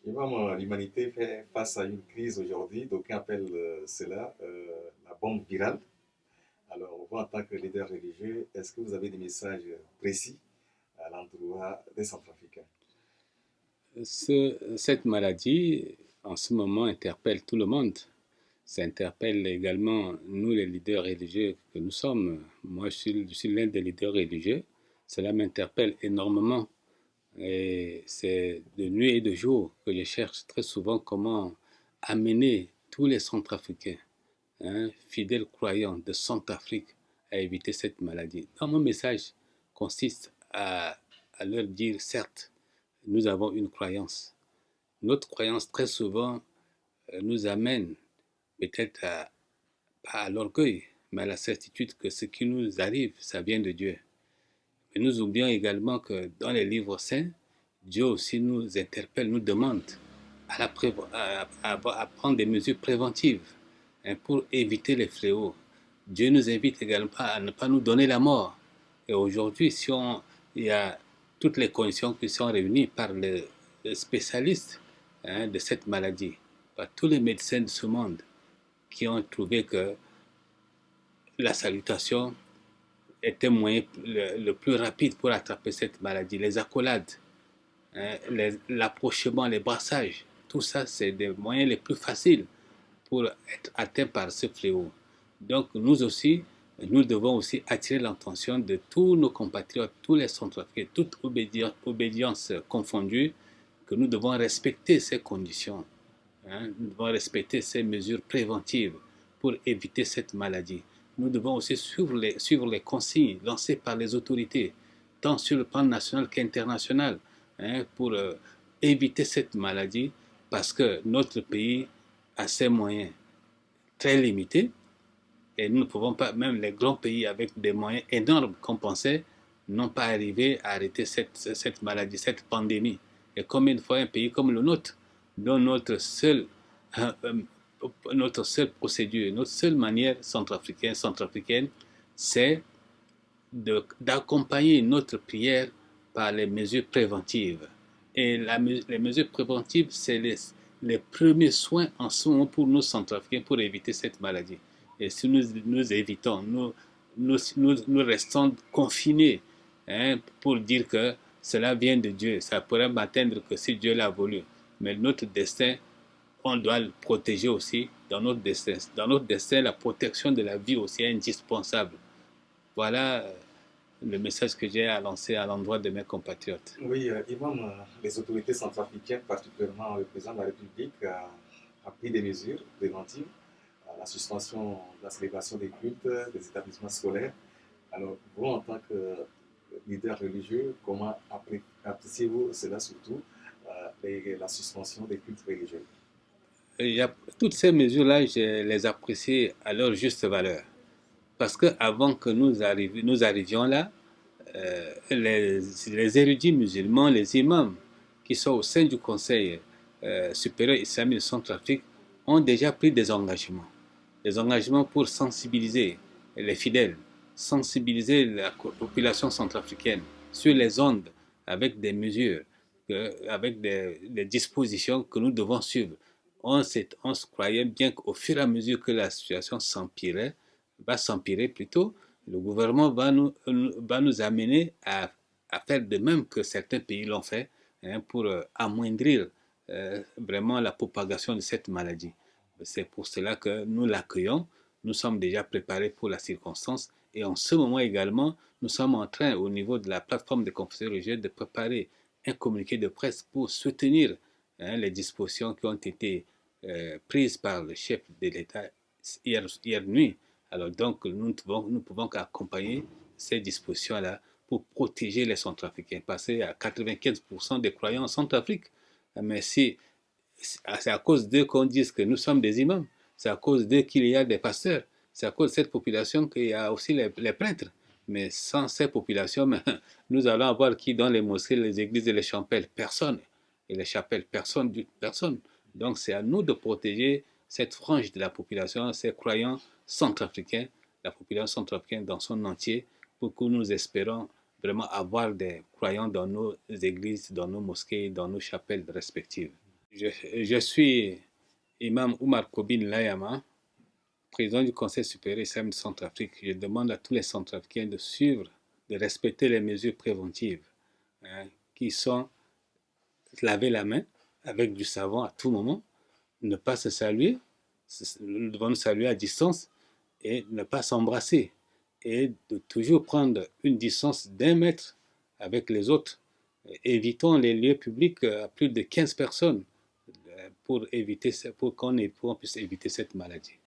L'humanité fait face à une crise aujourd'hui, d'aucuns appellent cela la bombe virale. Alors, vous, en tant que leader religieux, est-ce que vous avez des messages précis à l'endroit des Centrafricains? Cette maladie, en ce moment, interpelle tout le monde. Ça interpelle également nous, les leaders religieux que nous sommes. Moi, je suis l'un des leaders religieux. Cela m'interpelle énormément. Et c'est de nuit et de jour que je cherche très souvent comment amener tous les Centrafricains, fidèles croyants de Centrafrique, à éviter cette maladie. Donc, mon message consiste à leur dire, certes, nous avons une croyance. Notre croyance, très souvent, nous amène peut-être pas à l'orgueil, mais à la certitude que ce qui nous arrive, ça vient de Dieu. Mais nous oublions également que dans les livres saints, Dieu aussi nous interpelle, nous demande à prendre des mesures préventives, pour éviter les fléaux. Dieu nous invite également à ne pas nous donner la mort. Et aujourd'hui, il y a toutes les conditions qui sont réunies par les spécialistes, de cette maladie, par tous les médecins de ce monde qui ont trouvé que la salutation était le moyen le plus rapide pour attraper cette maladie. Les accolades, l'approchement, les brassages, tout ça, c'est des moyens les plus faciles pour être atteint par ce fléau. Donc nous aussi, nous devons aussi attirer l'attention de tous nos compatriotes, tous les Centrafricains, toute obédience confondue, que nous devons respecter ces conditions. Nous devons respecter ces mesures préventives pour éviter cette maladie. Nous devons aussi suivre les consignes lancées par les autorités, tant sur le plan national qu'international, pour éviter cette maladie, parce que notre pays a ses moyens très limités et nous ne pouvons pas, même les grands pays avec des moyens énormes qu'on pensait, n'ont pas arrivé à arrêter cette maladie, cette pandémie. Et combien de fois un pays comme le nôtre, dont euh, euh, notre seule procédure, notre seule manière centrafricaine, c'est d'accompagner notre prière par les mesures préventives. Et les mesures préventives, c'est les premiers soins en ce moment pour nous Centrafricains pour éviter cette maladie. Et si nous évitons, nous restons confinés, pour dire que cela vient de Dieu, ça pourrait m'atteindre que si Dieu l'a voulu. Mais notre destin, on doit le protéger aussi dans notre destin. Dans notre destin, la protection de la vie aussi est indispensable. Voilà le message que j'ai à lancer à l'endroit de mes compatriotes. Oui, Yvonne, les autorités centrafricaines, particulièrement le président de la République, a pris des mesures préventives, la suspension de la célébration des cultes, des établissements scolaires. Alors, vous, en tant que leader religieux, comment appréciez-vous cela surtout, la suspension des cultes religieux? Toutes ces mesures-là, je les apprécie à leur juste valeur. Parce qu'avant que nous arrivions là, les érudits musulmans, les imams qui sont au sein du Conseil supérieur islamique de Centrafrique ont déjà pris des engagements. Des engagements pour sensibiliser les fidèles, sensibiliser la population centrafricaine sur les ondes avec des mesures, avec des dispositions que nous devons suivre. On se croyait bien qu'au fur et à mesure que la situation va s'empirer plutôt, le gouvernement va nous amener à faire de même que certains pays l'ont fait, pour amoindrir vraiment la propagation de cette maladie. C'est pour cela que nous l'accueillons. Nous sommes déjà préparés pour la circonstance. Et en ce moment également, nous sommes en train, au niveau de la plateforme des conférences religieuses, de préparer un communiqué de presse pour soutenir, les dispositions qui ont été prises par le chef de l'État hier nuit. Alors donc, nous pouvons qu'accompagner ces dispositions-là pour protéger les Centrafricains. Parce qu'il y a 95% des croyants en Centrafrique. Mais si c'est à cause d'eux qu'on dise que nous sommes des imams. C'est à cause d'eux qu'il y a des pasteurs. C'est à cause de cette population qu'il y a aussi les prêtres. Mais sans ces populations, nous allons avoir qui dans les mosquées, les églises et les chapelles? Personne. Et les chapelles, personne. Personne. Donc c'est à nous de protéger cette frange de la population, ces croyants centrafricains, la population centrafricaine dans son entier, pour que nous espérons vraiment avoir des croyants dans nos églises, dans nos mosquées, dans nos chapelles respectives. Je suis Imam Oumar Kobin Layama, président du Conseil supérieur islamique de Centrafrique. Je demande à tous les Centrafricains de suivre, de respecter les mesures préventives, hein, qui sont laver la main avec du savon à tout moment, ne pas se saluer, nous devons nous saluer à distance et ne pas s'embrasser et de toujours prendre une distance d'1 mètre avec les autres. Évitons les lieux publics à plus de 15 personnes pour qu'on puisse éviter cette maladie.